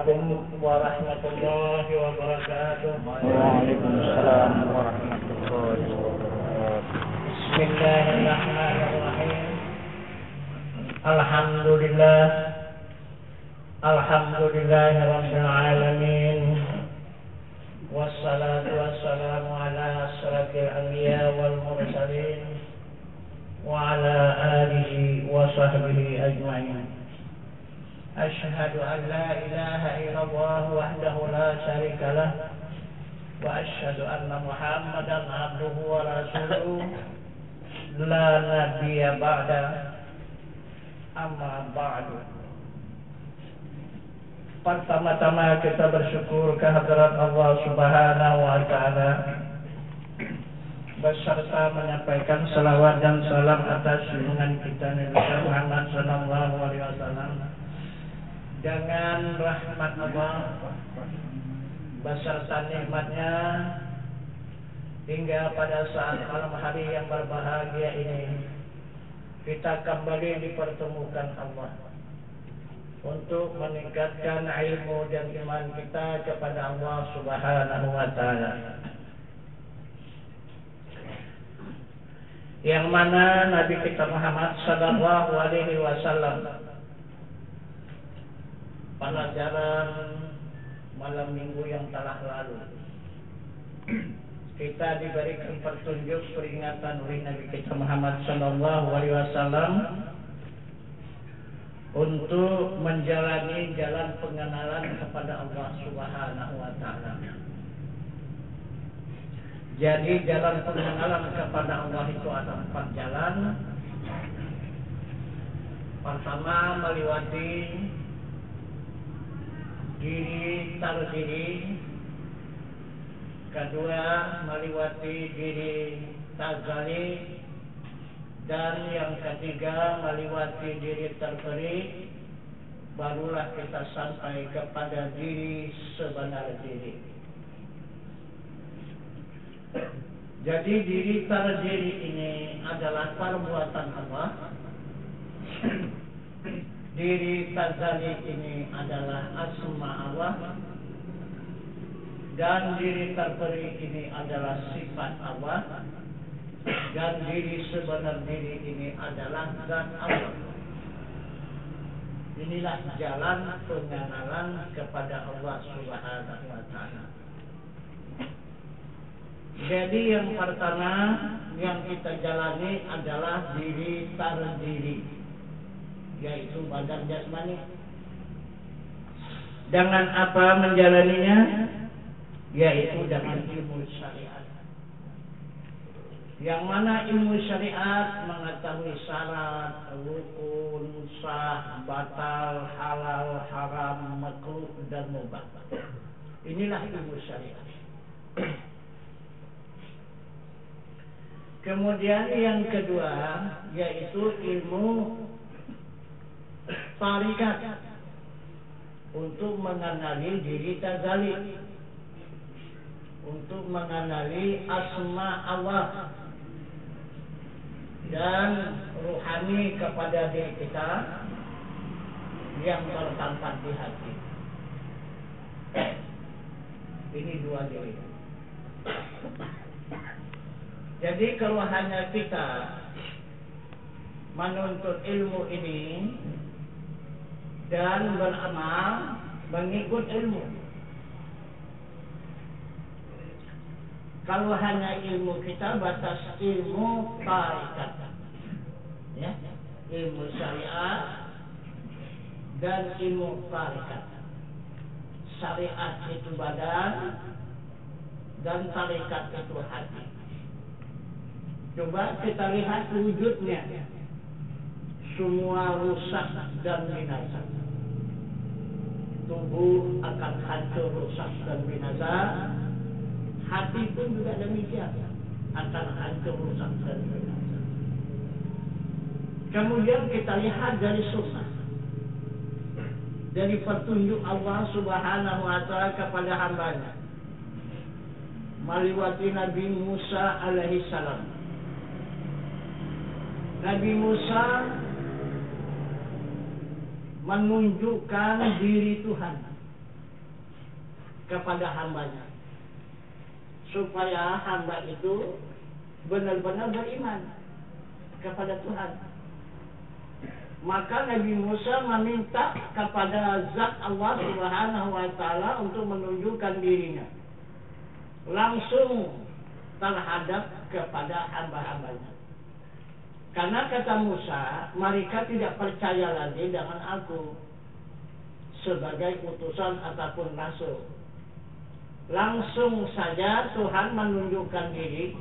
Assalamualaikum warahmatullahi wabarakatuh. Waalaikumsalam warahmatullahi wabarakatuh. Bismillahirrahmanirrahim. Alhamdulillah. Alhamdulillahirabbil alamin. Wassalatu wassalamu ala asyrafil anbiya wal mursalin wa ala alihi wa sahbihi ajma'in. Asyhadu an la ilaha illallah wahdahu la syarika lah wa asyhadu anna Muhammadan abduhu wa rasuluh la nabiyya ba'da, amma ba'du. Pertama-tama kita bersyukur kehadirat Allah Subhanahu wa taala beserta menyampaikan salawat dan salam atas junjungan kita Nabi Muhammad sallallahu alaihi wasallam. Dengan rahmat Allah beserta nikmatnya hingga pada saat malam hari yang berbahagia ini kita kembali dipertemukan Allah untuk meningkatkan ilmu dan iman kita kepada Allah Subhanahu wa taala, yang mana Nabi kita Muhammad sallallahu alaihi wasallam pelajaran malam minggu yang telah lalu kita diberikan petunjuk peringatan oleh Nabi kita Muhammad sallallahu alaihi wasallam untuk menjalani jalan pengenalan kepada Allah Subhanahu wa taala. Jadi jalan pengenalan kepada Allah itu ada 4 jalan. Pertama, melewati diri tardiri. Kedua, melewati diri tazali. Dan yang ketiga, melewati diri terperi. Barulah kita sampai kepada diri sebenar diri. Jadi diri tardiri ini adalah perbuatan Allah. Diri tazali ini adalah asma Allah, dan diri terperi ini adalah sifat Allah, dan diri sebenar diri ini adalah zat Allah. Inilah jalan pengenalan kepada Allah Subhanahu wa taala. Jadi yang pertama yang kita jalani adalah diri tardiri, yaitu badan jasmani. Dengan apa menjalaninya? Yaitu dengan ilmu syariat. Yang mana ilmu syariat mengetahui syarat, rukun, sah, batal, halal, haram, makruh dan mubah. Inilah ilmu syariat. Kemudian yang kedua yaitu ilmu tarikat, untuk mengenali diri tazali, untuk mengenali asma Allah dan ruhani kepada diri kita yang tertampak di hati. Ini 2 diri. Jadi kalau hanya kita menuntut ilmu ini dan beramal mengikut ilmu, kalau hanya ilmu kita batas ilmu tarikat, ya, ilmu syariat dan ilmu tarikat. Syariat itu badan dan tarikat itu hati. Coba kita lihat wujudnya, semua rusak dan binasa. Tubuh akan hancur, rusak dan binasa. Hati pun juga demikian, akan hancur, rusak dan binasa. Kemudian kita lihat dari sunnah, dari petunjuk Allah Subhanahu wa taala kepada hambanya melewati Nabi Musa alaihi salam. Nabi Musa menunjukkan diri Tuhan kepada hambanya, supaya hamba itu benar-benar beriman kepada Tuhan. Maka Nabi Musa meminta kepada zat Allah Subhanahu wa Ta'ala untuk menunjukkan dirinya langsung terhadap kepada hamba-hambanya. Karena kata Musa, mereka tidak percaya lagi dengan aku sebagai utusan ataupun rasul. Langsung saja Tuhan menunjukkan diri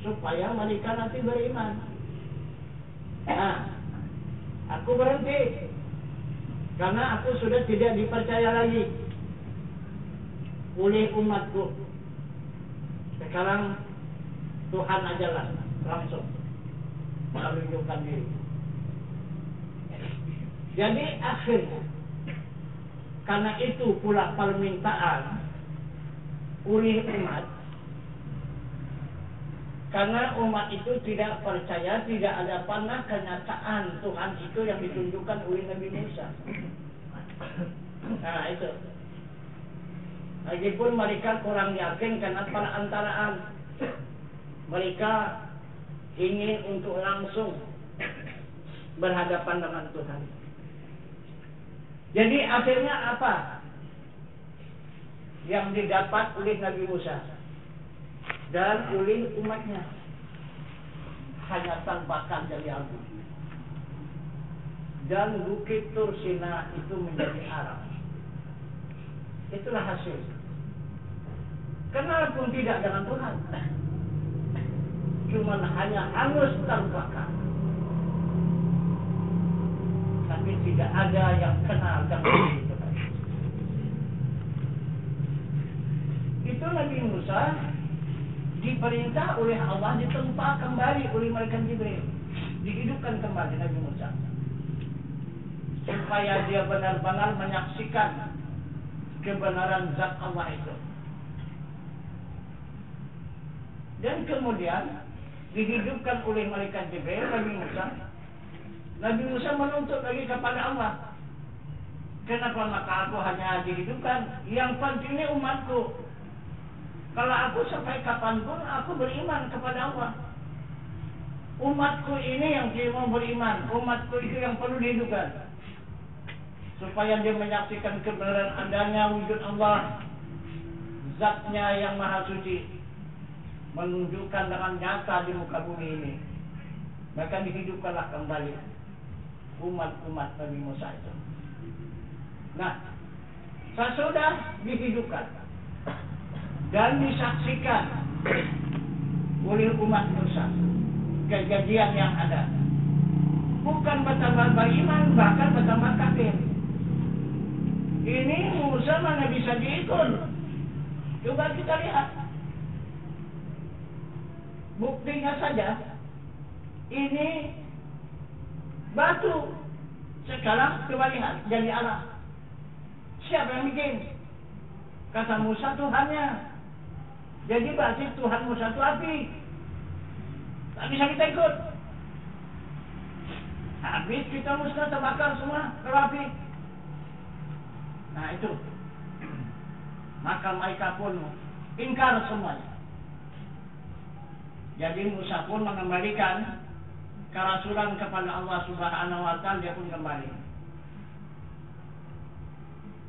supaya mereka nanti beriman. Nah, aku berhenti karena aku sudah tidak dipercaya lagi oleh umatku. Sekarang Tuhan ajalah langsung menunjukkan diri. Jadi akhirnya karena itu pula permintaan oleh umat, karena umat itu tidak percaya, tidak ada pernah kenyataan Tuhan itu yang ditunjukkan oleh Nabi Musa. Nah itu. Lagipun mereka kurang yakin karena perantaraan. Mereka ingin untuk langsung berhadapan dengan Tuhan. Jadi akhirnya apa yang didapat oleh Nabi Musa dan oleh umatnya? Hanya terbakar dari api. Dan bukit Tursina itu menjadi arang. Itulah hasil. Kenal pun tidak dengan Tuhan. Cuma hanya hangus terbakar. Tapi tidak ada yang kenal dengan Tuhan. Itu Nabi Musa diperintah oleh Allah ditempa kembali oleh malaikat Jibril. Dihidupkan kembali Nabi Musa. Supaya dia benar-benar menyaksikan kebenaran zat Allah itu. Dan kemudian dihidupkan oleh malaikat Jibril Nabi Musa. Nabi Musa menuntut lagi kepada Allah. Kenapa maka aku hanya dihidupkan? Yang pentingnya umatku. Kalau aku sampai kapanpun aku beriman kepada Allah. Umatku ini yang mau beriman. Umatku itu yang perlu dihidupkan. Supaya dia menyaksikan kebenaran adanya wujud Allah, zatnya yang maha suci, menunjukkan dengan nyata di muka bumi ini. Maka dihidupkanlah kembali umat-umat Nabi Musa itu. Nah, sesudah dihidupkan dan disaksikan oleh umat Musa kejadian yang ada, bukan bertambah beriman, bahkan bertambah kafir. Ini Musa mana bisa diikut? Coba kita lihat. Buktinya saja, ini batu sekarang coba lihat jadi Allah. Siapa yang bikin? Kata Musa Tuhannya. Jadi berarti Tuhan Musa itu api. Tak bisa kita ikut. Habis kita musnah terbakar semua kalau api. Nah itu. Maka mereka pun ingkar semuanya. Jadi Musa pun mengembalikan kerasulan kepada Allah Subhanahu wa Ta'ala, dia pun kembali.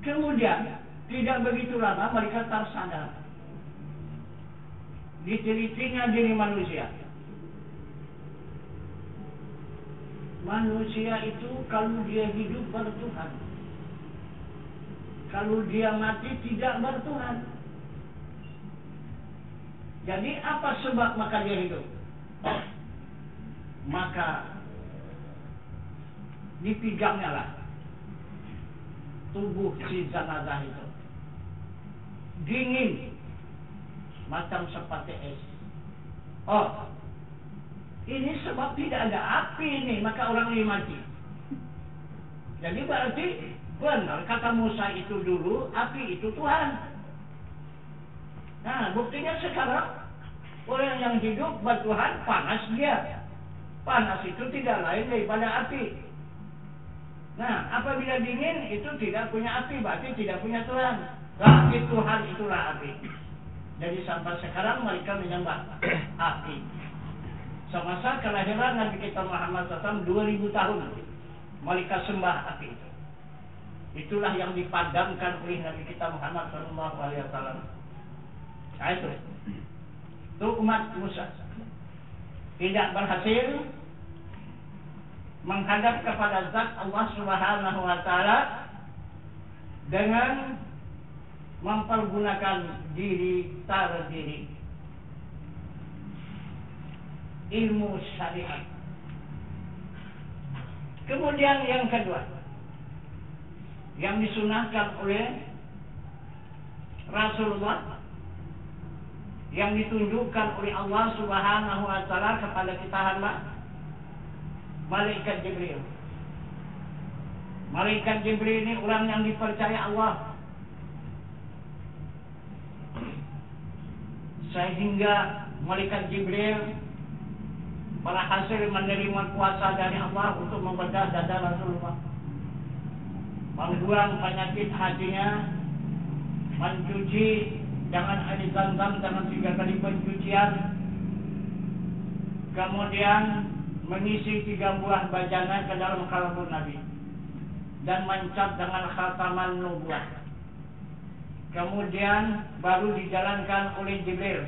Kemudian tidak begitu lama mereka tersadar. Ditelitinya diri manusia. Manusia itu kalau dia hidup bertuhan, kalau dia mati tidak bertuhan. Jadi apa sebab maka dia hidup? Maka dipegangnya lah tubuh si jenazah itu. Dingin macam seperti es. Oh, ini sebab tidak ada api ini, maka orang ini mati. Jadi berarti benar kata Musa itu dulu, api itu Tuhan. Nah, buktinya sekarang orang yang hidup bertuhan panas dia. Panas itu tidak lain daripada api. Nah, apabila dingin itu tidak punya api, berarti tidak punya Tuhan. Berarti Tuhan itulah api. Jadi sampai sekarang mereka menyembah api. Semasa kelahiran Nabi kita Muhammad SAW 2000 tahun mereka sembah api itu. Itulah yang dipadamkan oleh Nabi kita Muhammad SAW. Nah itu umat Musa tidak berhasil menghadap kepada zat Allah Subhanahu wa Ta'ala dengan mempergunakan diri terdiri ilmu syariat. Kemudian yang kedua yang disunahkan oleh Rasulullah, yang ditunjukkan oleh Allah Subhanahu wa Ta'ala kepada kita hamba, Malaikat Jibril. Malaikat Jibril ini orang yang dipercaya Allah, sehingga Malaikat Jibril berhasil menerima kuasa dari Allah untuk membedah dada Rasulullah, membuang penyakit hatinya, mencuci dengan air Zam-Zam dengan 3 kali pencucian, kemudian mengisi 3 buah bajana ke dalam kalbu Nabi dan mencap dengan khataman nubuah. Kemudian baru dijalankan oleh Jibril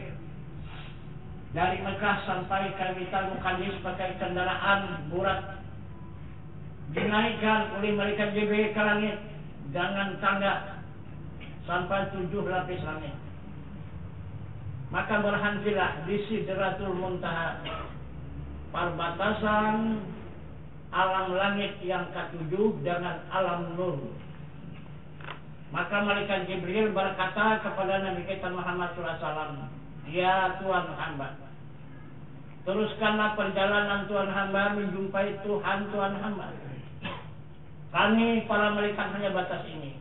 dari Mekah sampai ke Baitul Maqdis pakai kendaraan burak, dinaikkan oleh malaikat Jibril ke langit dengan tangga sampai 7 lapis langit. Maka berhentilah di Sidratul Muntaha, perbatasan alam langit yang ke-7 dengan alam nur. Maka malaikat Jibril berkata kepada Nabi kita Muhammad SAW, "Ya Tuhan hamba, teruskanlah perjalanan Tuhan hamba menjumpai Tuhan hamba. Kami para malaikat hanya batas ini.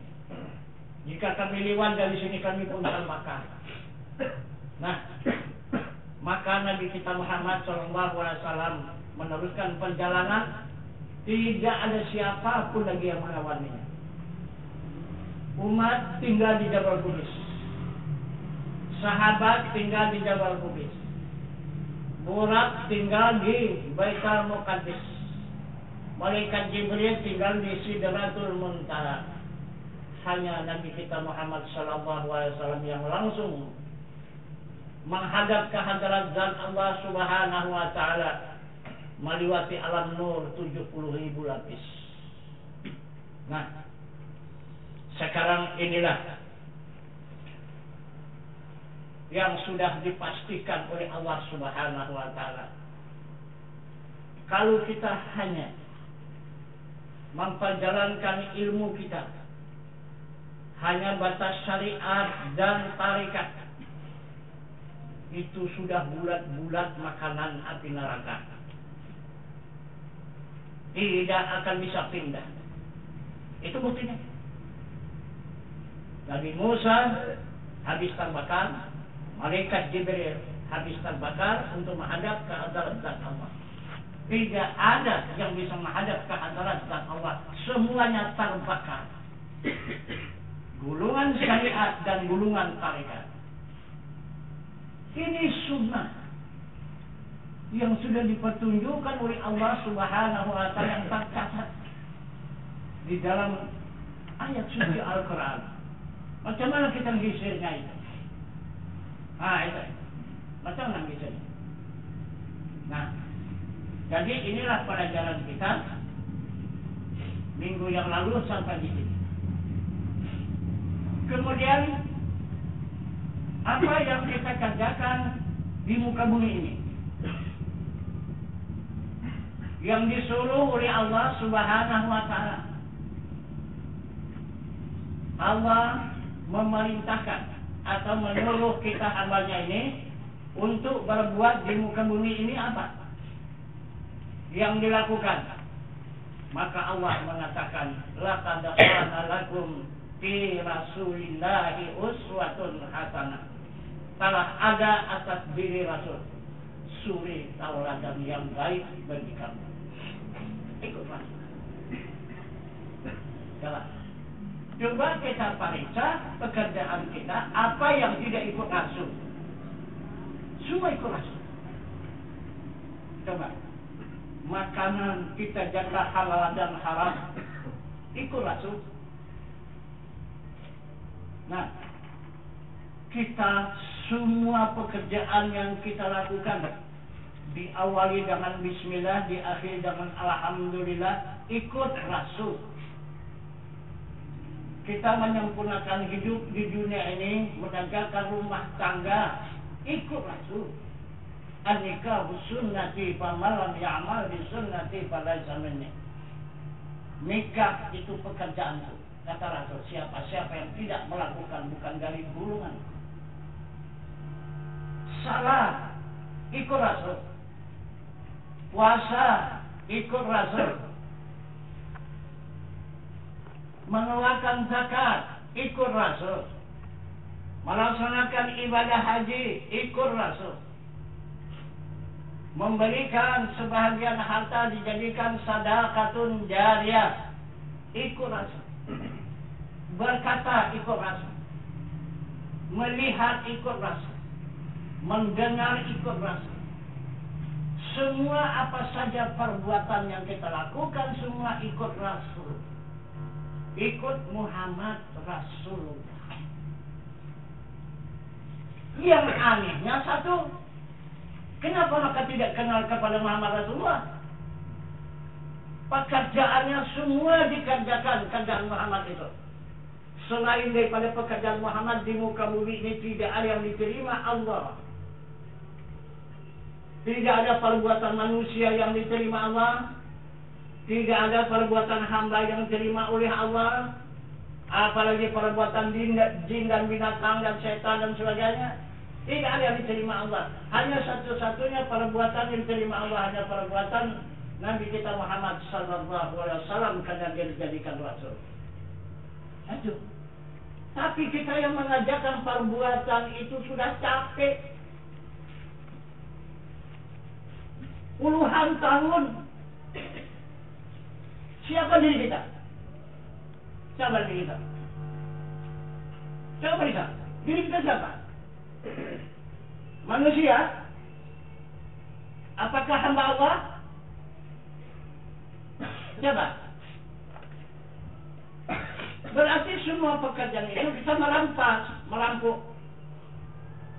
Jika kami lewat dari sini kami pun terbakar." Nah, maka Nabi kita Muhammad SAW meneruskan perjalanan, tidak ada siapapun lagi yang mengawaninya. Umat tinggal di Jabal Qubis, sahabat tinggal di Jabal Qubis, Burak tinggal di Baitul Maqdis, malaikat Jibril tinggal di Sidratul Muntaha. Hanya Nabi kita Muhammad SAW yang langsung menghadap ke hadirat zat Allah Subhanahu wa Ta'ala melewati alam nur 70.000 lapis. Nah, sekarang inilah yang sudah dipastikan oleh Allah Subhanahu wa Ta'ala. Kalau kita hanya memperjalankan ilmu kita hanya batas syariat dan tarikat, itu sudah bulat-bulat makanan api neraka. Tidak akan bisa pindah. Itu buktinya. Nabi Musa habis terbakar, malaikat Jibril habis terbakar untuk menghadap ke hadirat zat Allah. Tidak ada yang bisa menghadap ke hadirat zat Allah. Semuanya terbakar. Gulungan syariat dan gulungan tarikat. Ini sunnah yang sudah dipertunjukkan oleh Allah Subhanahu wa Ta'ala yang tercatat di dalam ayat suci Al-Quran. Macam mana kita menggisirnya itu? Itu. Macam mana menggisirnya? Nah, jadi inilah pelajaran kita minggu yang lalu sampai di sini. Kemudian apa yang kita kerjakan di muka bumi ini, yang disuruh oleh Allah Subhanahu wa Ta'ala. Allah memerintahkan atau menyuruh kita hambanya ini untuk berbuat di muka bumi ini apa yang dilakukan. Maka Allah mengatakan, laqad kana lakum fi rasulillahi uswatun hasanah. Telah ada atas diri Rasul suri tauladan yang baik bagi kamu. Ikutlah. Coba kita periksa pekerjaan kita, apa yang tidak ikut rasul. Semua ikut rasul. Coba. Makanan kita jaga halal dan haram, ikut rasul. Nah, kita semua pekerjaan yang kita lakukan diawali dengan bismillah, diakhiri dengan alhamdulillah, ikut rasul. Kita menyempurnakan hidup di dunia ini, menegakkan rumah tangga, ikut rasul. An-nikahu sunnati faman lam ya'mal bi sunnati falaysa minni. Nikah itu pekerjaanku, kata Rasul. Siapa yang tidak melakukan bukan dari golongan. Salat ikut Rasul. Puasa ikut Rasul. Mengeluarkan zakat ikut Rasul. Melaksanakan ibadah haji ikut Rasul. Memberikan sebahagian harta dijadikan sadaqatun jariyah, ikut rasul. Berkata ikut rasul. Melihat ikut rasul. Mendengar ikut rasul. Semua apa saja perbuatan yang kita lakukan semua ikut rasul. Ikut Muhammad Rasulullah. Yang anehnya satu, kenapa maka tidak kenal kepada Muhammad Rasulullah? Pekerjaannya semua dikerjakan kerjaan Muhammad itu. Selain daripada pekerjaan Muhammad di muka bumi ini tidak ada yang diterima Allah. Tidak ada perbuatan manusia yang diterima Allah. Tidak ada perbuatan hamba yang diterima oleh Allah. Apalagi perbuatan jin dan binatang dan setan dan sebagainya. Tidak ada yang diterima Allah. Hanya satu-satunya perbuatan yang diterima Allah hanya perbuatan Nabi kita Muhammad sallallahu alaihi wasallam karena dia dijadikan rasul. Aduh. Tapi kita yang mengajarkan perbuatan itu sudah capek. Puluhan tahun. Siapa diri kita? Siapa diri kita? Siapa diri kita? Diri kita siapa? Manusia? Apakah hamba Allah? Coba. Berarti semua pekerjaan itu kita merampok.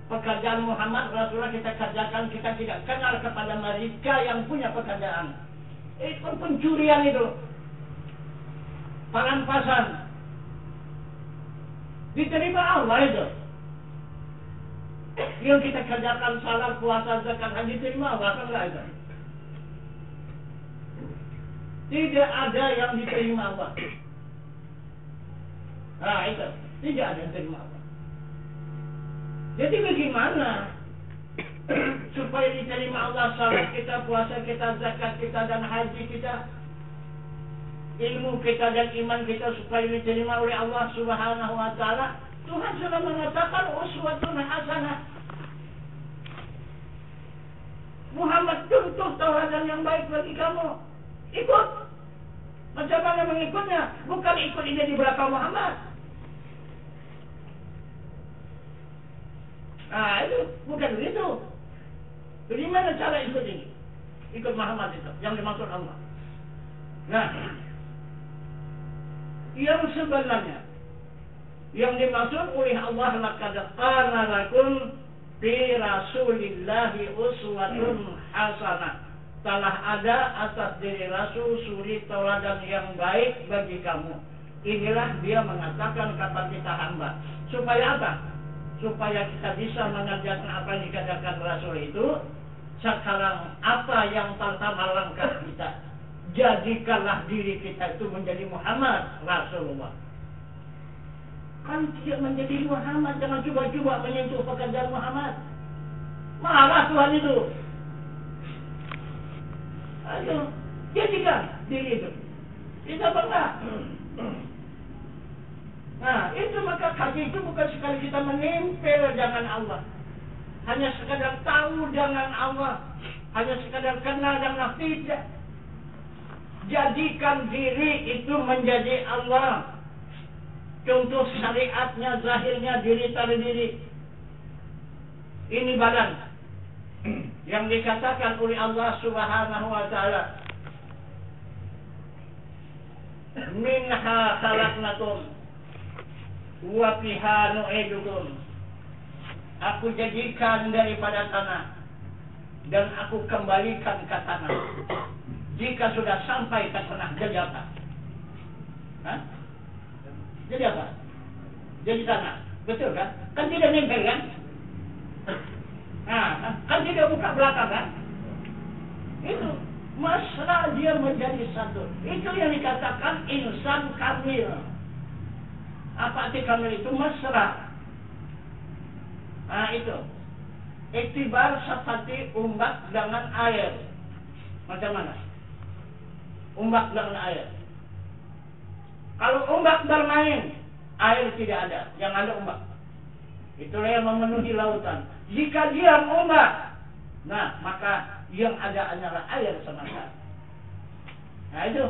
Pekerjaan Muhammad Rasulullah kita kerjakan, kita tidak kenal kepada mereka yang punya pekerjaan. Itu pencurian itu. Perampasan. Diterima Allah itu. Yang kita kerjakan salat, puasa, zakat, haji, terima Allah kan enggak itu. Tidak ada yang diterima Allah. Nah itu, tidak ada yang diterima Allah. Jadi bagaimana supaya diterima Allah salat kita, puasa kita, zakat kita, dan haji kita, ilmu kita dan iman kita supaya diterima oleh Allah Subhanahu wa Ta'ala? Tuhan sudah mengatakan uswatun hasanah. Muhammad contoh tauladan yang baik bagi kamu. Ikut. Macam mana mengikutnya? Bukan ikut ini di belakang Muhammad. Nah itu bukan begitu. Bagaimana cara ikut ini? Ikut Muhammad itu yang dimaksud Allah. Nah, yang sebenarnya yang dimaksud oleh Allah laqad kana lakum fi rasulillahi uswatun hasanah. Telah ada atas diri Rasul suri tauladan yang baik bagi kamu. Inilah dia mengatakan kata kita hamba. Supaya apa? Supaya kita bisa mengerjakan apa yang dikatakan Rasul itu. Sekarang apa yang pertama langkah kita? Jadikanlah diri kita itu menjadi Muhammad Rasulullah. Kan tidak menjadi Muhammad, jangan coba-coba menyentuh pekerjaan Muhammad. Marah Tuhan itu. Ayo, jadikan diri itu. Kita bangga. Nah, itu maka haji itu bukan sekali kita menempel dengan Allah. Hanya sekadar tahu dengan Allah. Hanya sekadar kenal dengan tidak. jadikan diri itu menjadi Allah. Contoh syariatnya, zahirnya diri terdiri. Ini badan yang dikatakan oleh Allah Subhanahu wa taala, minha khalaqnakum wa fiha nu'idukum. Aku jadikan daripada tanah dan aku kembalikan ke tanah. Jika sudah sampai ke tanah, jadi apa? Hah? Jadi apa? Jadi tanah. Betul kan? Kan tidak nempel kan? Nah, kan tidak buka belakang kan? Itu mesra dia menjadi satu. Itu yang dikatakan insan kamil. Apa arti kamil itu? Mesra. Nah itu. Iktibar seperti umbak dengan air. Macam mana? Umbak dengan air. Kalau umbak bermain, air tidak ada. Yang ada umbak. Itulah yang memenuhi lautan. Jika dia mengombak, nah maka yang ada hanyalah air semata. Nah itu.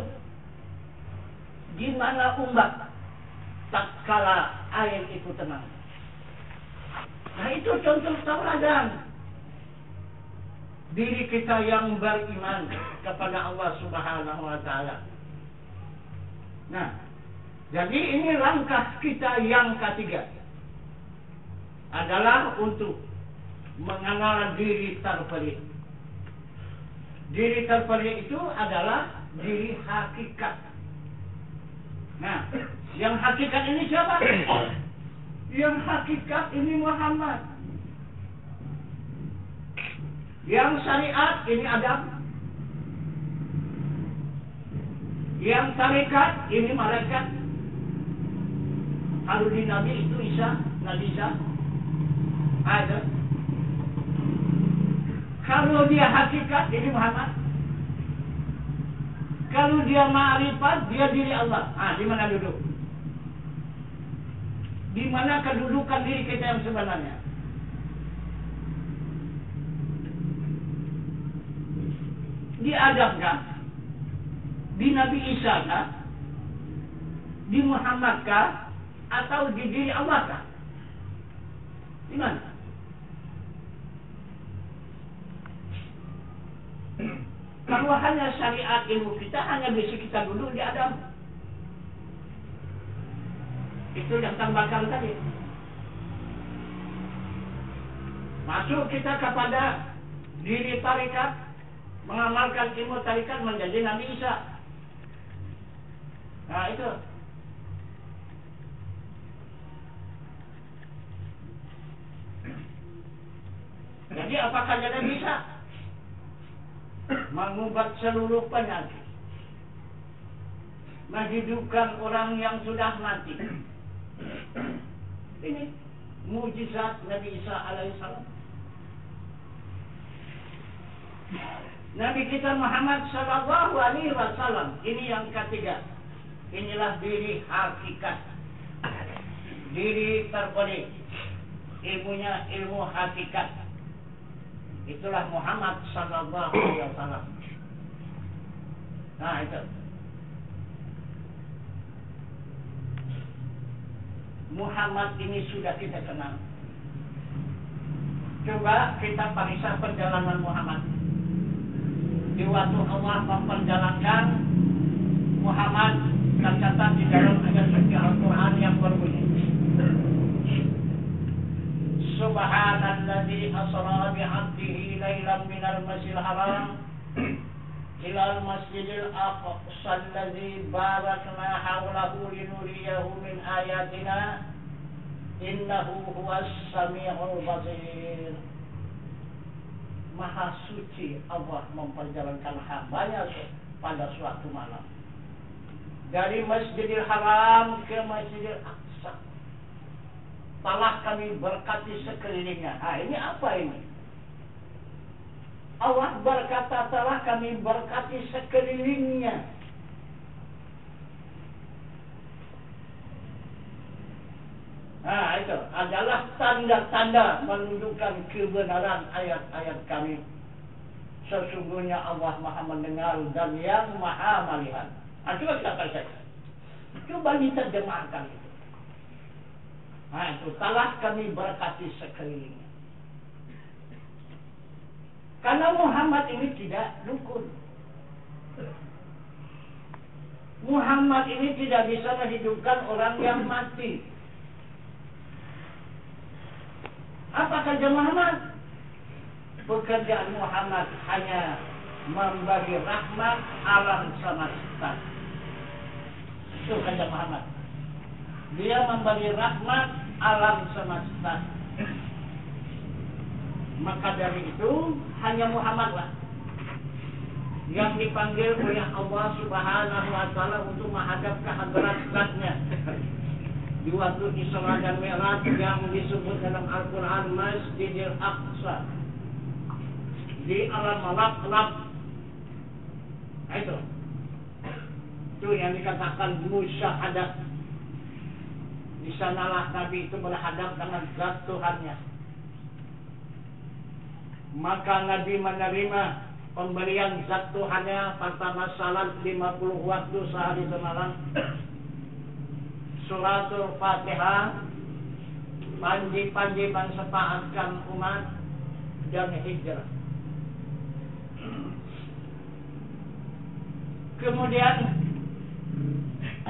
Gimana umbak tak kala air itu tenang. Nah itu contoh tauladan diri kita yang beriman kepada Allah Subhanahu wa taala. Nah, jadi ini langkah kita yang ketiga adalah untuk mengenal diri terpelih. Diri terpelih itu adalah diri hakikat. Nah, yang hakikat ini siapa? Yang hakikat ini Muhammad. Yang syariat ini Adam. Yang tarekat ini malaikat. Kalau di Nabi itu Isa, Nabi Isa. Ada. Kalau dia hakikat ini Muhammad. Kalau dia ma'rifat, dia diri Allah. Di mana duduk? Di mana kedudukan diri kita yang sebenarnya? Di Adam kah? Di Nabi Isa kah? Di Muhammad kah? Atau di diri Allah kah? Di mana? Kalau hanya syariat ilmu kita, hanya bisa kita duduk di Adam. Itu yang tambahkan tadi. Masuk kita kepada diri tarikat, mengamalkan ilmu tarikat menjadi Nabi Isa. Nah itu. Jadi apakah jadi bisa mengubat seluruh penyakit, menghidupkan orang yang sudah mati? Ini mujizat Nabi Isa alaihissalam. Nabi kita Muhammad sallallahu alaihi wasallam. Ini yang ketiga. Inilah diri hakikat, diri terpelih. Ilmunya ilmu hakikat. Itulah Muhammad sallallahu alaihi wasallam. Nah itu. Muhammad ini sudah kita kenal. Coba kita periksa perjalanan Muhammad. Di waktu Allah memperjalankan Muhammad, tercatat di dalam ayat suci Al-Quran yang berbunyi, Subhanalladzi asra bi'abdihi lailan minal masjidil haram ilal masjidil aqsa alladzi barakna hawlahu linuriyahu min ayatina innahu huwas sami'ul basir. Maha suci Allah memperjalankan hambanya pada suatu malam dari Masjidil Haram ke Masjidil Aqsa. Telah kami berkati sekelilingnya. Ini apa ini? Allah berkata telah kami berkati sekelilingnya. Itu adalah tanda-tanda menunjukkan kebenaran ayat-ayat kami. Sesungguhnya Allah Maha mendengar dan yang Maha melihat. Nah, coba kita baca. Coba diterjemahkan itu. Nah, itu telah kami berkati sekelilingnya. Karena Muhammad ini tidak dukun. Muhammad ini tidak bisa menghidupkan orang yang mati. Apa kerja Muhammad? Pekerjaan Muhammad hanya membagi rahmat alam semesta. Itu kerja Muhammad. Dia membagi rahmat alam semesta. Maka dari itu hanya Muhammadlah yang dipanggil oleh Allah Subhanahu wa taala untuk menghadap ke hadrat Zat-Nya. Di waktu Isra dan Mi'raj yang disebut dalam Al-Quran Masjidil Aqsa, di alam malak-malak. Itu yang dikatakan musyahadah. Di sanalah Nabi itu berhadap dengan zat Tuhannya. Maka Nabi menerima pemberian zat Tuhannya pertama salat 50 waktu sehari semalam, suratul Fatihah, panji-panji mensepaatkan umat, dan hijrah. Kemudian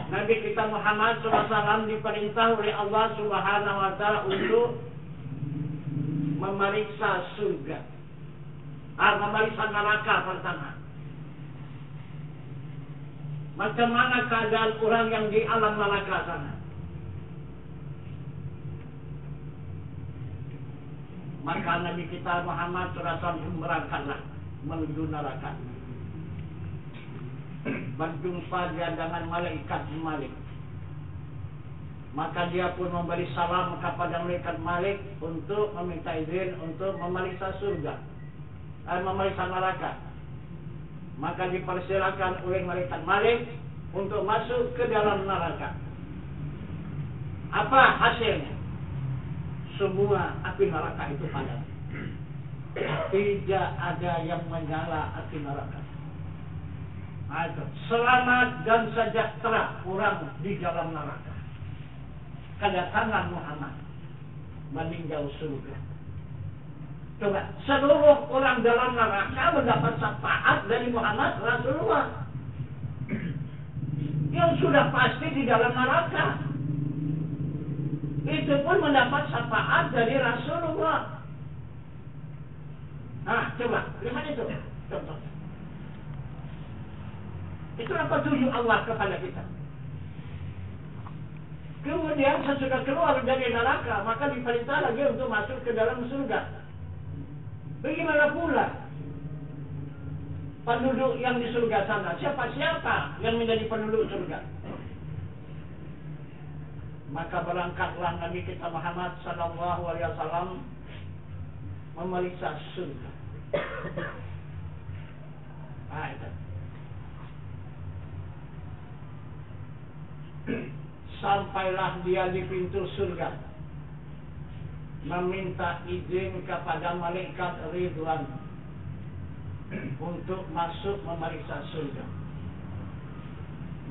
Nabi kita Muhammad SAW diperintah oleh Allah Subhanahu wa taala untuk memeriksa surga, memeriksa neraka pertama. Macam mana keadaan orang yang di alam neraka sana? Maka Nabi kita Muhammad SAW berangkatlah menuju neraka. Berjumpa dia dengan malaikat Malik. Maka dia pun memberi salam kepada malaikat Malik untuk meminta izin untuk memeriksa surga, memeriksa neraka. Maka dipersilakan oleh malaikat Malik untuk masuk ke dalam neraka. Apa hasilnya? Semua api neraka itu padam. Tidak ada yang menyala api neraka. Selamat dan sejahtera orang di dalam neraka. Kedatangan Muhammad meninjau surga. Coba, seluruh orang dalam neraka mendapat syafaat dari Muhammad Rasulullah yang sudah pasti di dalam neraka. Itu pun mendapat syafaat dari Rasulullah. Nah, coba lihat itu contoh. Itulah petunjuk Allah kepada kita. Kemudian sesudah keluar dari neraka, maka diperintah lagi untuk masuk ke dalam surga. Bagaimana pula penduduk yang di surga sana? Siapa-siapa yang menjadi penduduk surga? Maka berangkatlah Nabi kita Muhammad SAW memeriksa surga. Sampailah dia di pintu surga, meminta izin kepada malaikat Ridwan untuk masuk memeriksa surga.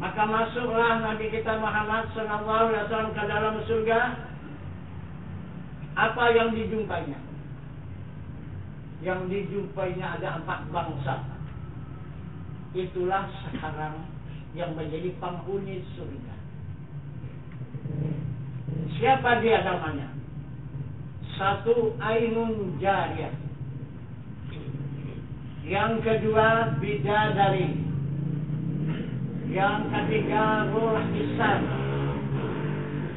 Maka masuklah Nabi kita Muhammad SAW ke dalam surga. Apa yang dijumpainya? Yang dijumpainya ada 4 bangsa. Itulah sekarang yang menjadi penghuni surga. Siapa dia namanya? 1, Ainun Jariyah. Yang kedua, Bidadari. Yang ketiga, Ruh Hisan.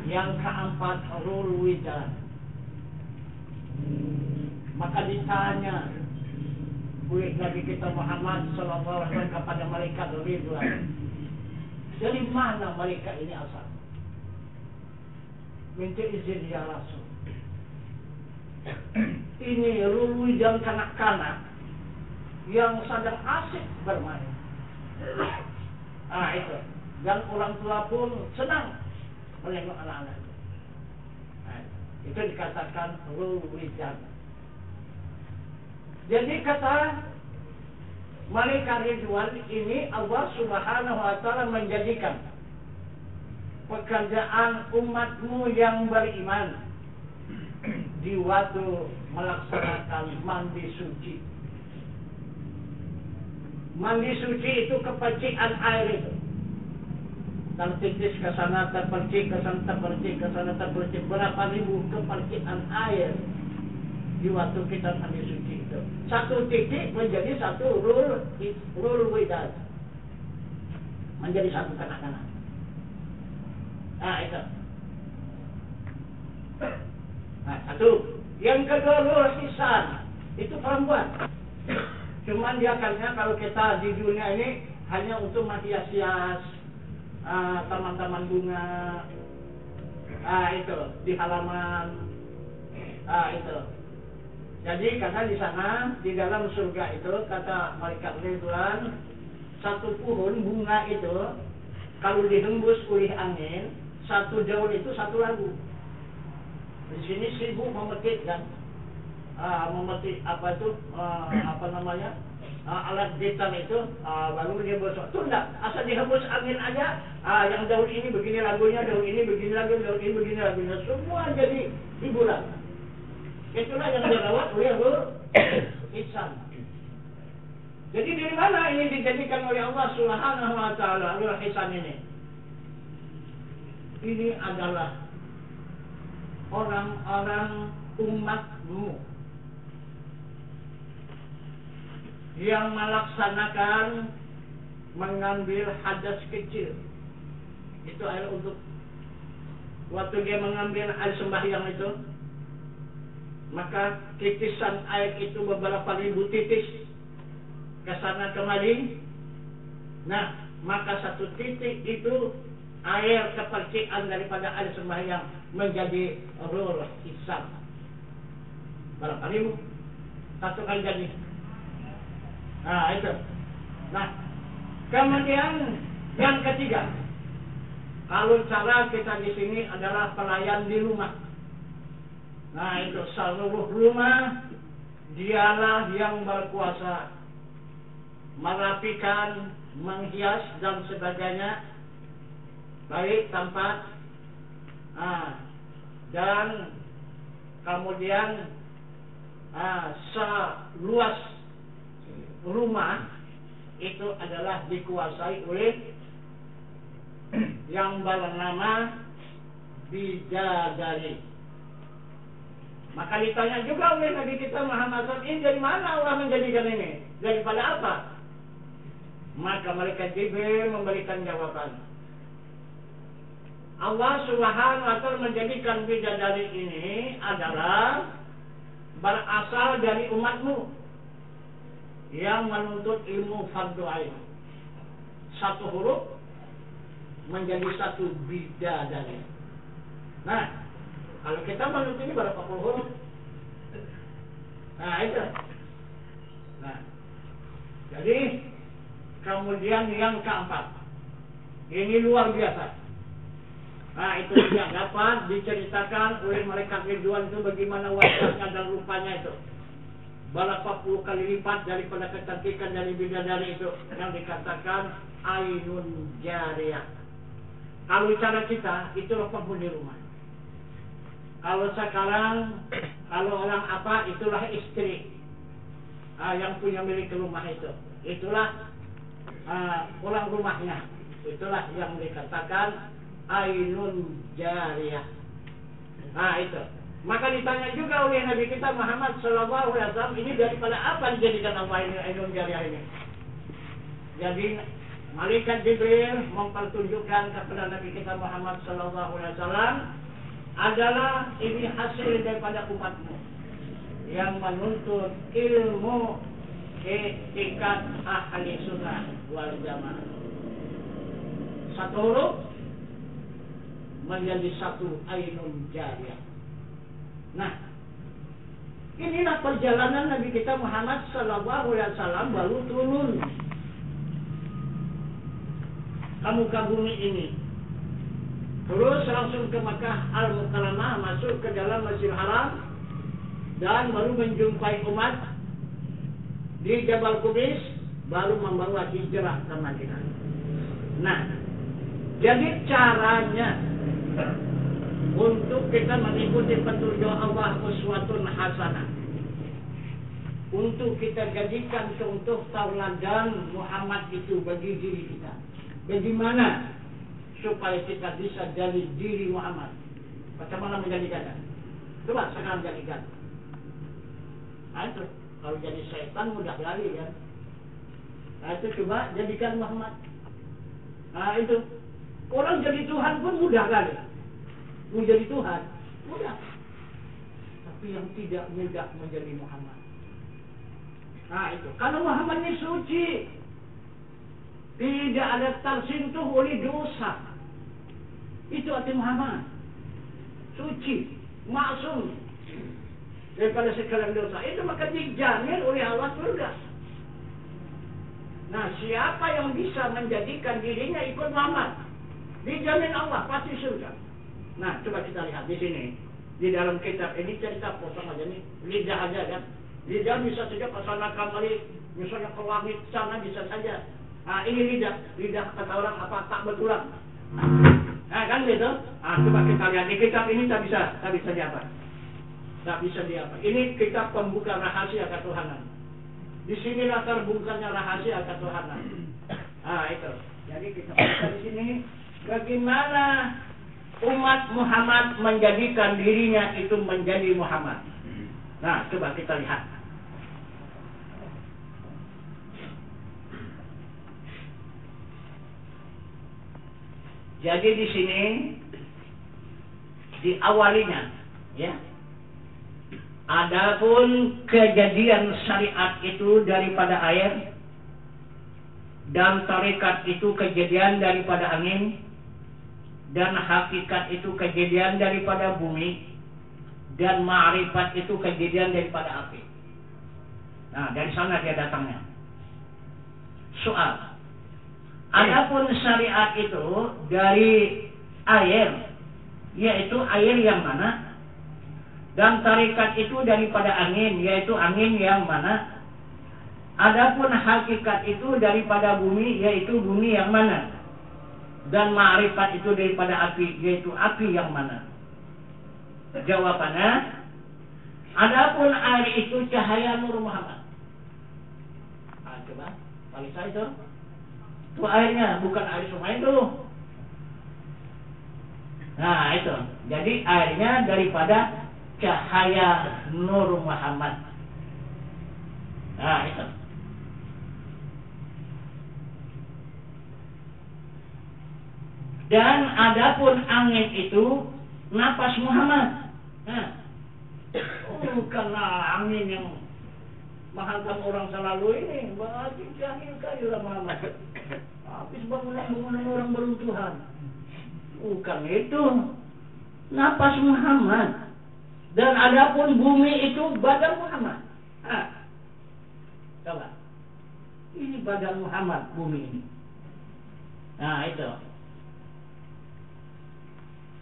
Yang keempat, Ruh Widan. Maka ditanya oleh Nabi kita Muhammad SAW kepada malaikat Ridwan, dari mana malaikat ini asal? Minta izin ya Rasul. Ini Ruh Widan kanak-kanak yang sedang asik bermain. Itu. Dan orang tua pun senang menengok anak-anak. Itu dikatakan Ruh Widan. Jadi kata malaikat Ridwan ini Allah Subhanahu wa taala menjadikan pekerjaan umatmu yang beriman di waktu melaksanakan mandi suci. Mandi suci itu kepercikan air itu. Tertitis ke sana, terpercik ke sana, terpercik ke sana, terpercik berapa ribu kepercikan air di waktu kita mandi suci itu. Satu titik menjadi satu rul widad, menjadi satu kanak-kanak. Nah itu. Nah satu. Yang kedua rul hisan, itu perempuan. Cuman dia katanya kalau kita di dunia ini hanya untuk menghias-hias taman-taman bunga, itu di halaman, itu. Jadi karena di sana di dalam surga itu kata malaikat Ridwan, satu pohon bunga itu kalau dihembus oleh angin, satu daun itu satu lagu. Di sini sibuk memetik kan, memetik apa itu, apa namanya, alat gitar itu, baru dia bosok. Itu enggak, asal dihembus angin aja, yang daun ini begini lagunya, daun ini begini lagunya, daun ini begini lagunya, semua jadi hiburan. Itulah yang dirawat oleh Rul Hisan. Jadi dari mana ini dijadikan oleh Allah Subhanahu wa taala Rul Hisan ini? Ini adalah orang-orang umatmu yang melaksanakan mengambil hadas kecil. Itu air untuk waktu dia mengambil air sembahyang itu, maka titisan air itu beberapa ribu titis ke sana kemari. Nah, maka satu titik itu air kepercikan daripada air sembahyang menjadi Rul Hisan. Berapa ribu? Satu kali jadi. Nah itu. Nah, kemudian yang ketiga, kalau cara kita di sini adalah pelayan di rumah. Nah itu seluruh rumah dialah yang berkuasa merapikan, menghias dan sebagainya, baik tempat, dan kemudian seluas rumah itu adalah dikuasai oleh yang bernama bidadari. Maka ditanya juga oleh Nabi kita Muhammad SAW, ini dari mana Allah menjadikan ini? Daripada apa? Maka malaikat Jibril memberikan jawaban. Allah Subhanahu wa taala menjadikan bidadari ini adalah berasal dari umatmu yang menuntut ilmu fardu ain. Satu huruf menjadi satu bidadari. Nah, kalau kita menuntut ini berapa puluh huruf? Nah itu. Nah, jadi kemudian yang keempat, ini luar biasa. Nah itu yang dapat diceritakan oleh malaikat Ridwan itu bagaimana wajahnya dan rupanya itu. Berapa puluh kali lipat daripada kecantikan dari bidadari itu yang dikatakan ainun jariyah. Kalau cara kita itu penghuni rumah. Kalau sekarang, kalau orang apa, itulah istri yang punya milik rumah itu. Itulah orang rumahnya. Itulah yang dikatakan ainun jariyah. Nah itu. Maka ditanya juga oleh Nabi kita Muhammad SAW, ini daripada apa dijadikan Allah ini ainun jariyah ini? Jadi malaikat Jibril mempertunjukkan kepada Nabi kita Muhammad SAW, adalah ini hasil daripada umatmu yang menuntut ilmu etikat ahli sunnah wal jamaah. Satu huruf menjadi satu ainun jariyah. Nah, inilah perjalanan Nabi kita Muhammad SAW baru turun ke muka bumi ini. Terus langsung ke Makkah Al-Mukarramah, masuk ke dalam Masjidil Haram, dan baru menjumpai umat di Jabal Qubais, baru membawa hijrah ke Madinah. Nah, jadi caranya untuk kita mengikuti petunjuk Allah uswatun hasanah, untuk kita jadikan contoh tauladan Muhammad itu bagi diri kita. Bagaimana supaya kita bisa jadi diri Muhammad? Bagaimana menjadikannya? Coba sekarang jadikan. Nah itu, kalau jadi setan mudah lari kan. Nah itu coba jadikan Muhammad. Nah itu, orang jadi Tuhan pun mudah kali. Mau jadi Tuhan, mudah. Tapi yang tidak mudah menjadi Muhammad. Nah itu, karena Muhammad ini suci, tidak ada tersentuh oleh dosa. Itu arti Muhammad. Suci, maksum daripada segala dosa. Itu maka dijamin oleh Allah surga. Nah, siapa yang bisa menjadikan dirinya ikut Muhammad, dijamin Allah pasti surga. Nah, coba kita lihat di sini. Di dalam kitab ini cerita potong aja nih, lidah aja kan. Lidah bisa saja ke sana kembali, misalnya ke langit sana bisa saja. Nah, ini lidah kata orang apa tak betulan. Nah, kan gitu. Nah, coba kita lihat di kitab ini tak bisa diapa. Tak bisa diapa. Ini kitab pembuka rahasia ketuhanan. Di sinilah terbongkarnya rahasia ketuhanan. Ah, itu. Jadi kita baca di sini bagaimana umat Muhammad menjadikan dirinya itu menjadi Muhammad. Nah, coba kita lihat. Jadi di sini diawalinya, ya. Adapun kejadian syariat itu daripada air dan tarekat itu kejadian daripada angin dan hakikat itu kejadian daripada bumi dan ma'rifat itu kejadian daripada api. Nah, dari sana dia datangnya. Soal. Adapun syariat itu dari air, yaitu air yang mana? Dan tarekat itu daripada angin, yaitu angin yang mana? Adapun hakikat itu daripada bumi, yaitu bumi yang mana? Dan ma'rifat itu daripada api, yaitu api yang mana? Jawabannya, adapun air itu cahaya Nur Muhammad. Nah, coba, balik saya itu. Itu airnya, bukan air sungai itu. Nah, itu. Jadi airnya daripada cahaya Nur Muhammad. Nah, itu. Dan adapun angin itu napas Muhammad. Nah, bukanlah angin yang menghantam orang selalu ini. Berarti jahil kalilah Muhammad. Habis bangunan orang beruntuhan. Bukan itu. Napas Muhammad. Dan adapun bumi itu badan Muhammad. Nah, coba. Ini badan Muhammad, bumi ini. Nah, itu.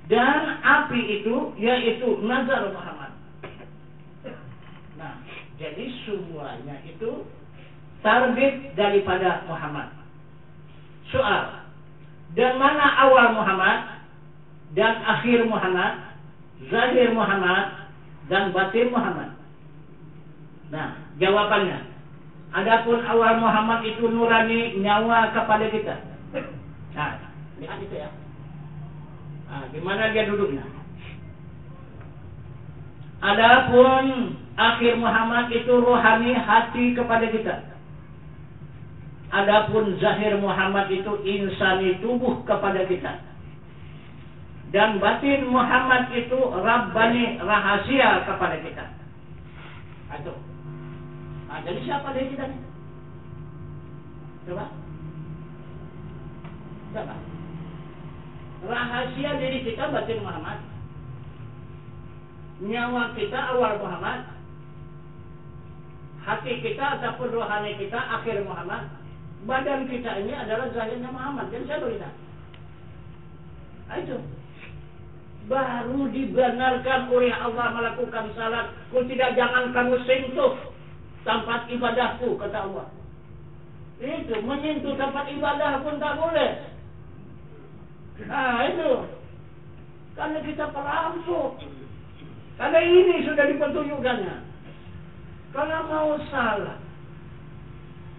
Dan api itu, yaitu nazar Muhammad. Nah, jadi semuanya itu terbit daripada Muhammad. Soal. Dan mana awal Muhammad dan akhir Muhammad? Zahir Muhammad dan batin Muhammad. Nah, jawabannya. Adapun awal Muhammad itu nurani nyawa kepada kita. Nah, lihat itu ya. Nah, gimana dia duduknya? Adapun akhir Muhammad itu rohani hati kepada kita. Adapun zahir Muhammad itu insani tubuh kepada kita. Dan batin Muhammad itu Rabbani rahasia kepada kita. Aduh. Nah, jadi siapa dari kita nih? Coba. Rahasia diri kita batin Muhammad. Nyawa kita awal Muhammad. Hati kita ataupun rohani kita akhir Muhammad. Badan kita ini adalah zahirnya Muhammad. Jadi siapa kita? Itu. Baru dibenarkan oleh Allah melakukan salat. Kalau tidak, jangan kamu sentuh tempat ibadahku, kata Allah. Itu menyentuh tempat ibadah pun tak boleh. Nah itu karena kita perampok. Karena ini sudah dipetunjukkannya. Kalau mau salat,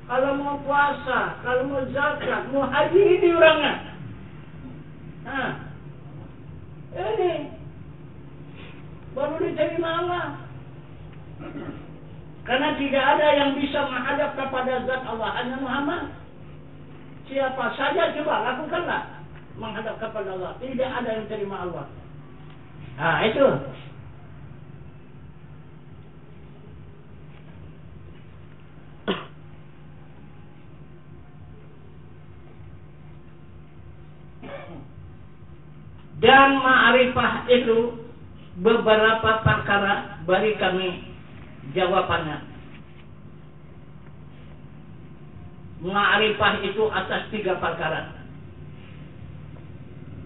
kalau mau puasa, kalau mau zakat, mau haji, ini orangnya. Nah, ini baru diterima Allah. Karena tidak ada yang bisa menghadap kepada zat Allah, hanya Muhammad. Siapa saja coba lakukanlah menghadap kepada Allah. Tidak ada yang terima Allah. Nah itu. Dan ma'rifah itu beberapa perkara, beri kami jawabannya. Ma'rifah itu atas 3 perkara.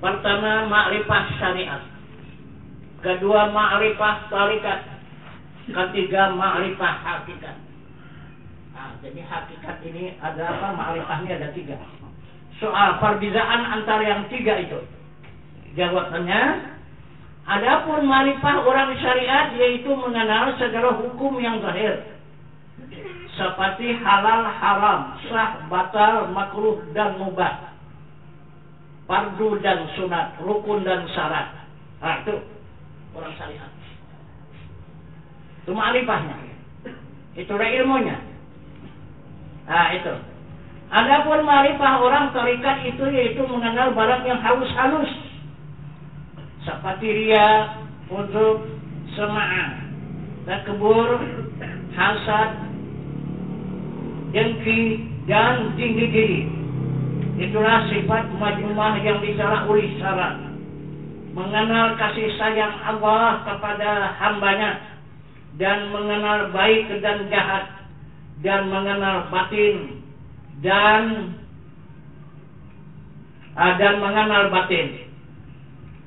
Pertama, ma'rifah syariat. Kedua, ma'rifah tarikat. Ketiga, ma'rifah hakikat. Nah, jadi hakikat ini ada apa? Ma'rifahnya ada 3. Soal perbedaan antara yang 3 itu. Jawabannya, adapun ma'rifah orang syariat yaitu mengenal segala hukum yang zahir, seperti halal, haram, sah, batal, makruh dan mubah, fardu dan sunat, rukun dan syarat. Nah, itu orang syariat. Itu ma'rifahnya. Itulah ilmunya. Nah, itu. Adapun ma'rifah orang tarikat itu yaitu mengenal barang yang halus-halus, seperti riya, ujub, sema'ah, takbur, hasad, dengki, dan tinggi diri. Itulah sifat majmumah yang disalah oleh syarat. Mengenal kasih sayang Allah kepada hambanya, dan mengenal baik dan jahat, dan mengenal batin, dan mengenal batin.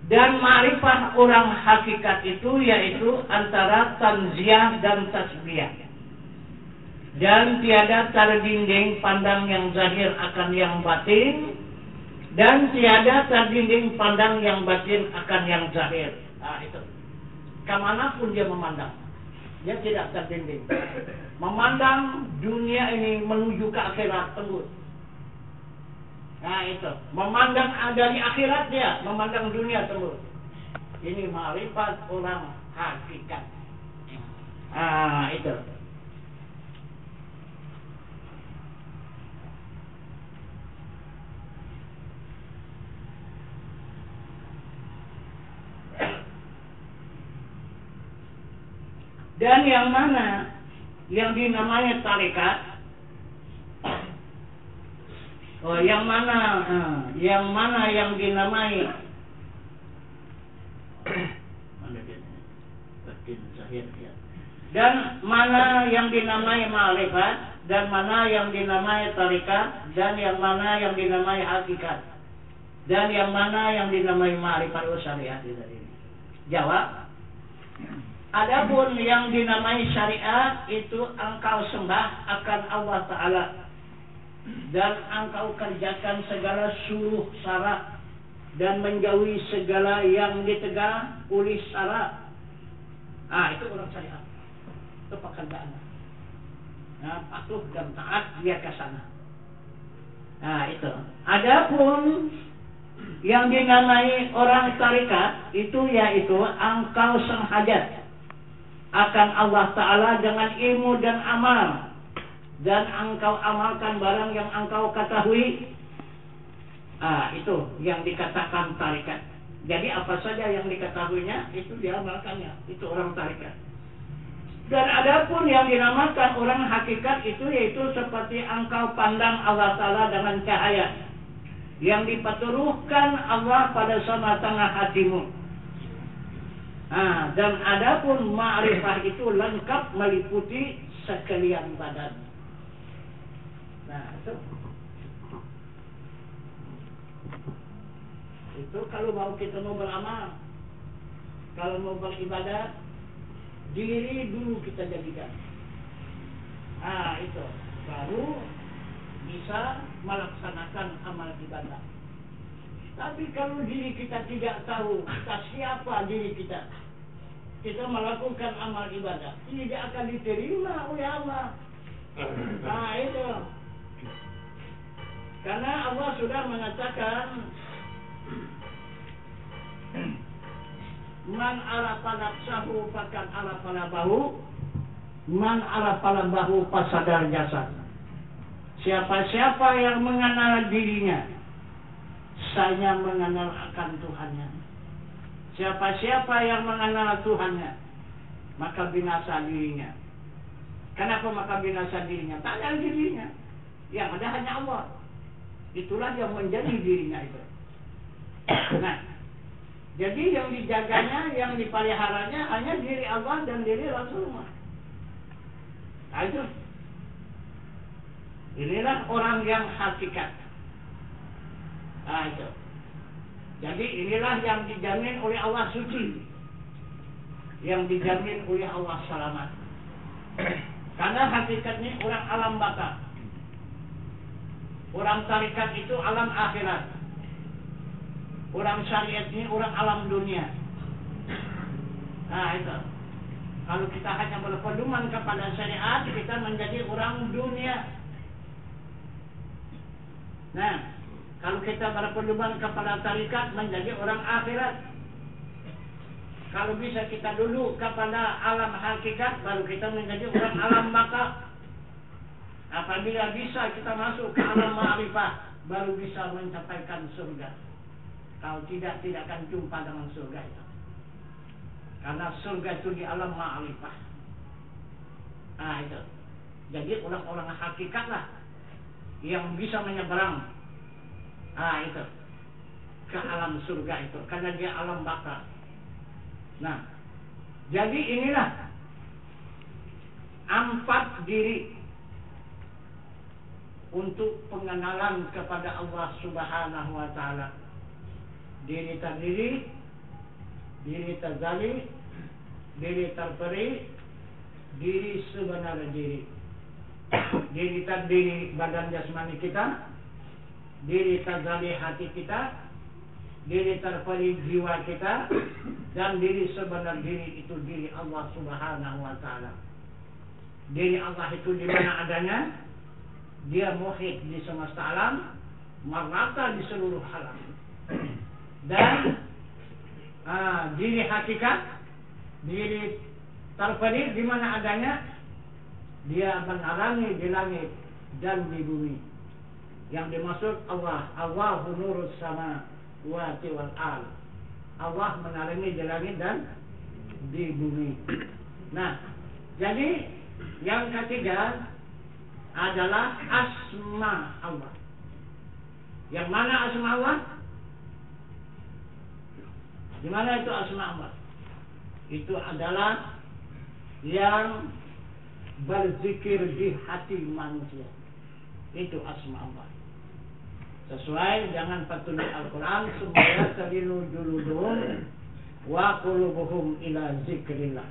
Dan ma'rifah orang hakikat itu yaitu antara tanziyah dan tasbiyah. Dan tiada terdinding pandang yang zahir akan yang batin, dan tiada terdinding pandang yang batin akan yang zahir. Nah itu. Kemanapun dia memandang, dia tidak terdinding. Memandang dunia ini menuju ke akhirat tembus. Nah itu, memandang dari akhirat dia, memandang dunia tembus. Ini ma'rifat orang hakikat. Ah itu. Dan yang mana yang dinamai tarekat? Oh, yang mana yang dinamai dan mana yang dinamai ma'rifat, dan mana yang dinamai tarikat, dan yang mana yang dinamai hakikat, dan yang mana yang dinamai ma'rifat syariat ini. Jawab. Adapun yang dinamai syariat itu engkau sembah akan Allah Ta'ala, dan engkau kerjakan segala suruh syarat, dan menjauhi segala yang ditegah oleh syarat. Ah itu orang syariat. Itu pekerjaan. Nah, patuh dan taat dia ke sana. Nah itu. Adapun yang dinamai orang tarikat itu yaitu engkau senghajat akan Allah Ta'ala dengan ilmu dan amal, dan engkau amalkan barang yang engkau ketahui. Itu yang dikatakan tarikat. Jadi apa saja yang diketahuinya itu diamalkannya. Itu orang tarikat. Dan adapun yang dinamakan orang hakikat itu yaitu seperti engkau pandang Allah Ta'ala dengan cahaya yang dipeturuhkan Allah pada sama tengah hatimu. Dan adapun ma'rifah itu lengkap meliputi sekalian badan. Nah itu kalau mau kita mau beramal, kalau mau beribadah, diri dulu kita jadikan. Itu baru bisa melaksanakan amal ibadah. Tapi kalau diri kita tidak tahu kita siapa diri kita melakukan amal ibadah, tidak akan diterima oleh Allah. Nah itu, karena Allah sudah mengatakan, man arafa nafsahu faqad arafa nabahu, man arafa nabahu fasadar jasad. Siapa-siapa yang mengenal dirinya, saya mengenal akan Tuhannya. Siapa-siapa yang mengenal Tuhannya, maka binasa dirinya. Kenapa maka binasa dirinya? Tak ada dirinya. Yang ada hanya Allah. Itulah yang menjadi dirinya itu. Nah, jadi yang dijaganya, yang dipeliharanya hanya diri Allah dan diri Rasulullah. Nah itu. Inilah orang yang hakikat. Nah itu. Jadi inilah yang dijamin oleh Allah suci, yang dijamin oleh Allah selamat. Karena hakikatnya orang alam baka, orang tarikat itu alam akhirat, orang syariat ini orang alam dunia. Nah itu. Kalau kita hanya berpedoman kepada syariat, kita menjadi orang dunia. Nah, kalau kita berpedoman kepada tarikat, menjadi orang akhirat. Kalau bisa kita dulu kepada alam hakikat, baru kita menjadi orang alam baka. Apabila bisa kita masuk ke alam ma'rifah, baru bisa mencapaikan surga. Kalau tidak akan jumpa dengan surga itu. Karena surga itu di alam ma'rifah. Nah itu. Jadi orang-orang hakikat lah yang bisa menyeberang itu ke alam surga itu, karena dia alam baka. Nah, jadi inilah 4 diri untuk pengenalan kepada Allah Subhanahu wa taala. Diri terdiri, diri terzali, diri terperi, diri sebenarnya diri. Diri terdiri badan jasmani kita, diri terzali hati kita, diri terperi jiwa kita, dan diri sebenar diri itu diri Allah Subhanahu wa taala. Diri Allah itu di mana adanya? Dia muhit di semesta alam, merata di seluruh alam. Dan diri hakikat, diri terperi di mana adanya? Dia menarangi di langit dan di bumi. Yang dimaksud Allah, Allahu nurus samawati wal ard. Allah menarangi di langit dan di bumi. Nah, jadi yang ketiga adalah asma Allah. Yang mana asma Allah? Di mana itu asma Allah? Itu adalah yang berzikir di hati manusia. Itu asma Allah. Sesuai dengan petunjuk Al-Quran, semuanya tadinu juluduhum wa qulubuhum ila zikrillah.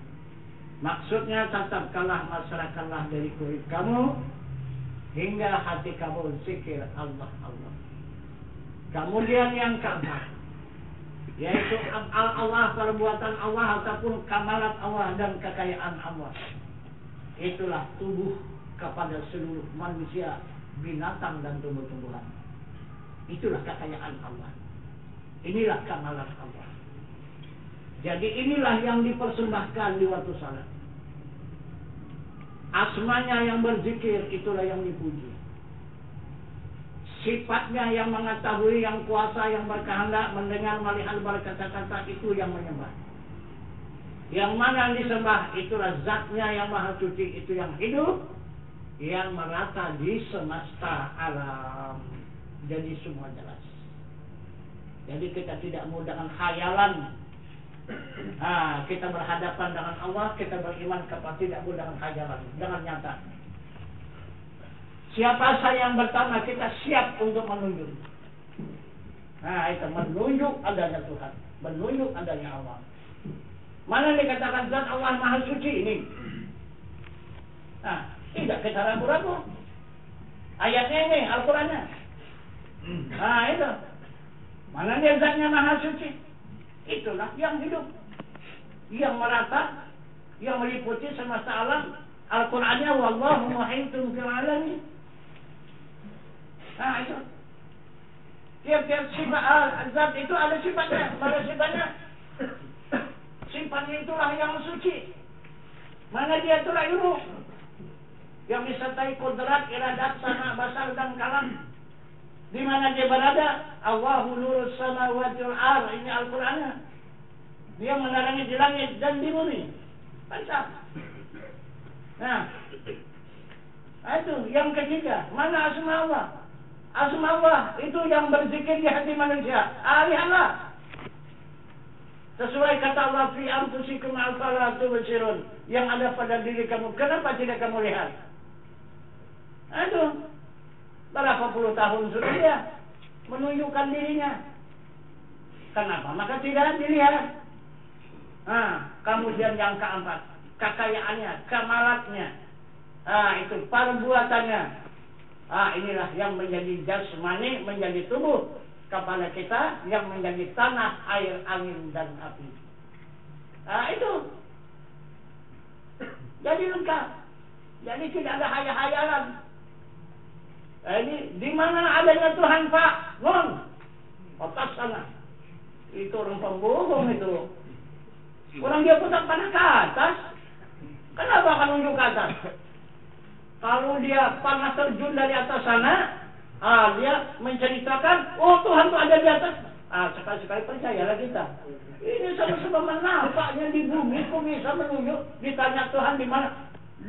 Maksudnya tetapkanlah masyarakat dari kulit kamu hingga hati kamu zikir Allah. Kemudian yang keempat, yaitu Allah, perbuatan Allah ataupun kamalat Allah dan kekayaan Allah. Itulah tubuh kepada seluruh manusia, binatang dan tumbuh-tumbuhan. Itulah kekayaan Allah. Inilah kamalat Allah. Jadi inilah yang dipersembahkan di waktu salat. Asmanya yang berzikir, itulah yang dipuji. Sifatnya yang mengetahui, yang kuasa, yang berkehendak, mendengar, melihat, berkata-kata, itu yang menyembah. Yang mana disembah, itulah zatnya yang maha suci, itu yang hidup, yang merata di semesta alam. Jadi semua jelas. Jadi kita tidak mau dengan khayalan. Kita berhadapan dengan Allah, kita beriman kepada, tidak mau dengan khayalan, dengan nyata. Siapa saya yang pertama, kita siap untuk menunjuk. Itu menunjuk adanya Tuhan, menunjuk adanya Allah. Mana dikatakan zat Allah maha suci ini? Tidak kita ragu-ragu. Ayatnya ini, Al-Qurannya. Nah itu. Mana dia zatnya maha suci? Itulah yang hidup. Yang merata, yang meliputi semesta alam. Al-Qurannya, wallahu muhitun fil alamin. Nah itu. Tiap-tiap sifat zat itu ada sifatnya. Pada sifatnya. Sifatnya itulah yang suci. Mana dia itulah ilmu yang disertai kodrat, iradat, sama, basar, dan kalam. Di mana dia berada? Allahu nurus samawati wal ardh. Ini Al-Qur'annya. Dia menerangi di langit dan di bumi. Baca. Nah, itu yang ketiga. Mana asma Allah? Asma Allah itu yang berzikir di hati manusia. Lihatlah. Sesuai kata Allah, fi anfusikum afala tubsirun. Yang ada pada diri kamu, kenapa tidak kamu lihat? Aduh, berapa puluh tahun sudah dia menunjukkan dirinya. Kenapa? Maka tidak dilihat. Kemudian yang keempat, kekayaannya, kemalatnya. Itu perbuatannya. Inilah yang menjadi jasmani, menjadi tubuh kepada kita, yang menjadi tanah, air, angin, dan api. Itu. Jadi lengkap. Jadi tidak ada hayal-hayalan. Ini di mana adanya Tuhan Pak? Otak sana. Itu orang pembohong itu. Orang dia putar panah ke atas. Kenapa akan nunjuk ke atas? Kalau dia panah terjun dari atas sana, dia menceritakan, Tuhan itu ada di atas. Sekali-sekali percayalah kita. Ini sama-sama menapaknya di bumi, kok bisa menunjuk? Ditanya Tuhan di mana?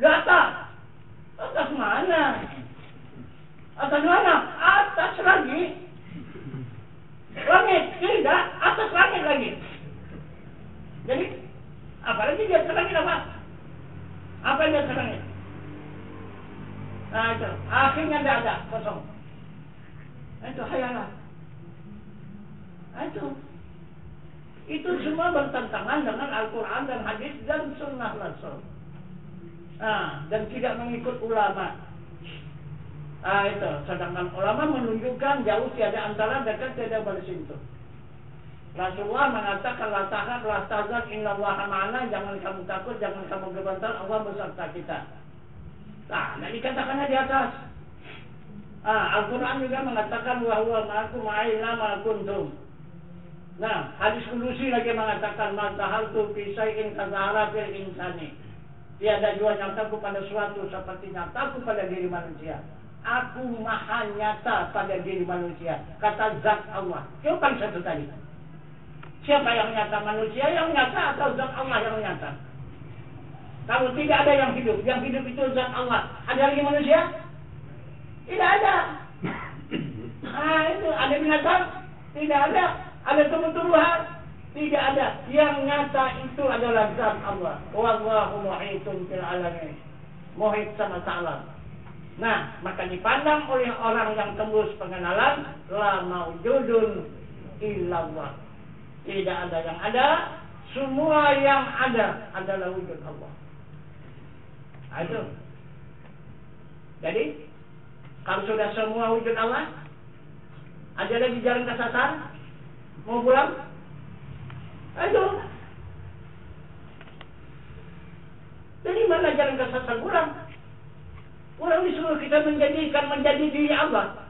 Data. Atas mana? Atas mana? Atas lagi. Langit. Tidak. Atas langit lagi. Jadi, apalagi dia atas langit apa? Apa yang dia atas langit? Nah itu. Akhirnya tidak ada. Kosong. Itu hayalan. Itu semua bertentangan dengan Al-Quran dan hadis dan sunnah Rasul. Dan tidak mengikut ulama. Itu. Sedangkan ulama menunjukkan jauh tiada antara, dekat tiada bersentuh. Rasulullah mengatakan la tahab la tahzan innallaha ma'ana, jangan kamu takut, jangan kamu gemetar, Allah beserta kita. Nah dikatakannya di atas. Al-Quran juga mengatakan wa huwa ma'akum aina ma kuntum. Nah, hadis kudusi lagi mengatakan matahaltu fi syai'in kazahara fil insani. Tiada jua nyataku pada suatu seperti nyataku pada diri manusia. Aku maha nyata pada diri manusia. Kata zat Allah. Coba satu tadi. Siapa yang nyata? Manusia yang nyata atau zat Allah yang nyata? Kalau tidak ada yang hidup itu zat Allah. Ada lagi manusia? Tidak ada. Itu ada binatang? Tidak ada. Ada tumbuh-tumbuhan? Tidak ada. Yang nyata itu adalah zat Allah. Wallahu muhitun fil alamin. Muhit sama ta'ala. Nah, maka dipandang oleh orang yang tembus pengenalan, la maujudun illallah. Tidak ada yang ada, semua yang ada adalah wujud Allah. Itu. Jadi, kalau sudah semua wujud Allah, ada lagi jalan kesasar, mau pulang? Itu. Jadi mana jalan kesasar pulang? Orang disuruh kita menjadi diri Allah.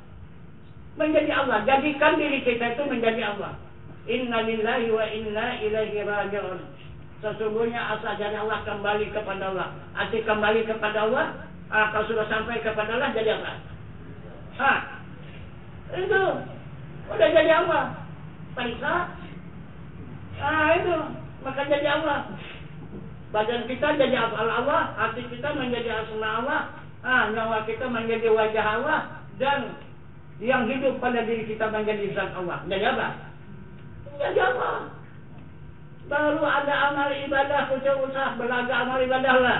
Menjadi Allah. Jadikan diri kita itu menjadi Allah. Inna lillahi wa inna ilaihi raji'un. Sesungguhnya asal dari Allah, kembali kepada Allah. Arti kembali kepada Allah, kalau sudah sampai kepada Allah jadi apa? Itu. Udah jadi Allah. Periksa. Itu. Maka jadi Allah. Badan kita jadi afal Allah. Hati kita menjadi asma Allah. Nyawa kita menjadi wajah Allah. Dan yang hidup pada diri kita menjadi zat Allah. Jadi apa? Jadi apa? Baru ada amal ibadah, usaha belaga amal ibadah lah.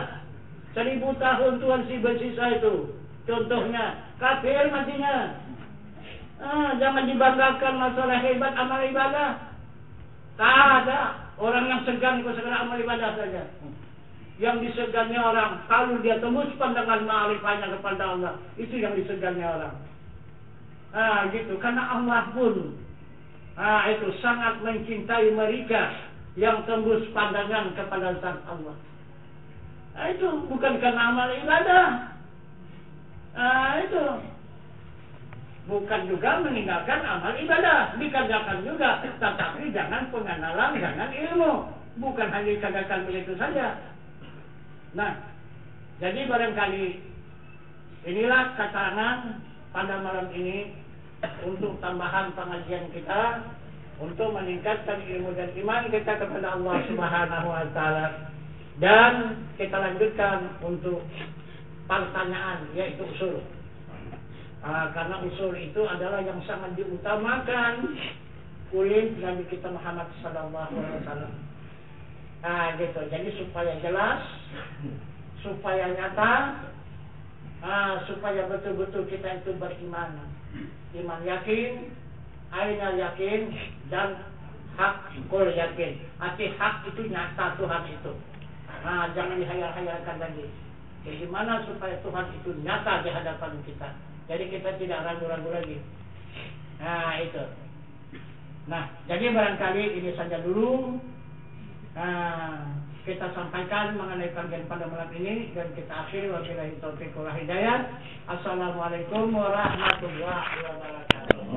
1000 tahun Tuhan si bersisa itu. Contohnya, kafir matinya. Jangan dibanggakan masalah hebat amal ibadah. Tak ada orang yang segan ikut segala amal ibadah saja. yang disegani orang. Kalau dia tembus pandangan ma'rifahnya kepada Allah, itu yang disegani orang. Gitu. Karena Allah pun itu sangat mencintai mereka yang tembus pandangan kepada zat Allah. Itu bukan karena amal ibadah. Itu bukan juga meninggalkan amal ibadah, dikerjakan juga, tetapi jangan pengenalan, jangan ilmu. Bukan hanya dikerjakan begitu saja. Nah, jadi barangkali inilah keterangan pada malam ini untuk tambahan pengajian kita, untuk meningkatkan ilmu dan iman kita kepada Allah Subhanahu wa Ta'ala. Dan kita lanjutkan untuk pertanyaan, yaitu usul. Karena usul itu adalah yang sangat diutamakan oleh Nabi kita Muhammad sallallahu alaihi wasallam. Gitu. Jadi supaya jelas, supaya nyata, supaya betul-betul kita itu beriman. Iman yakin, ainal yakin, dan hakul yakin. Arti hak itu nyata Tuhan itu. Jangan dihayal-hayalkan lagi. Jadi gimana supaya Tuhan itu nyata di hadapan kita. Jadi kita tidak ragu-ragu lagi. Itu. Nah, jadi barangkali ini saja dulu. Kita sampaikan mengenai kajian pada malam ini, dan kita akhiri wabillahi taufiq wal hidayah. Assalamualaikum warahmatullahi wabarakatuh.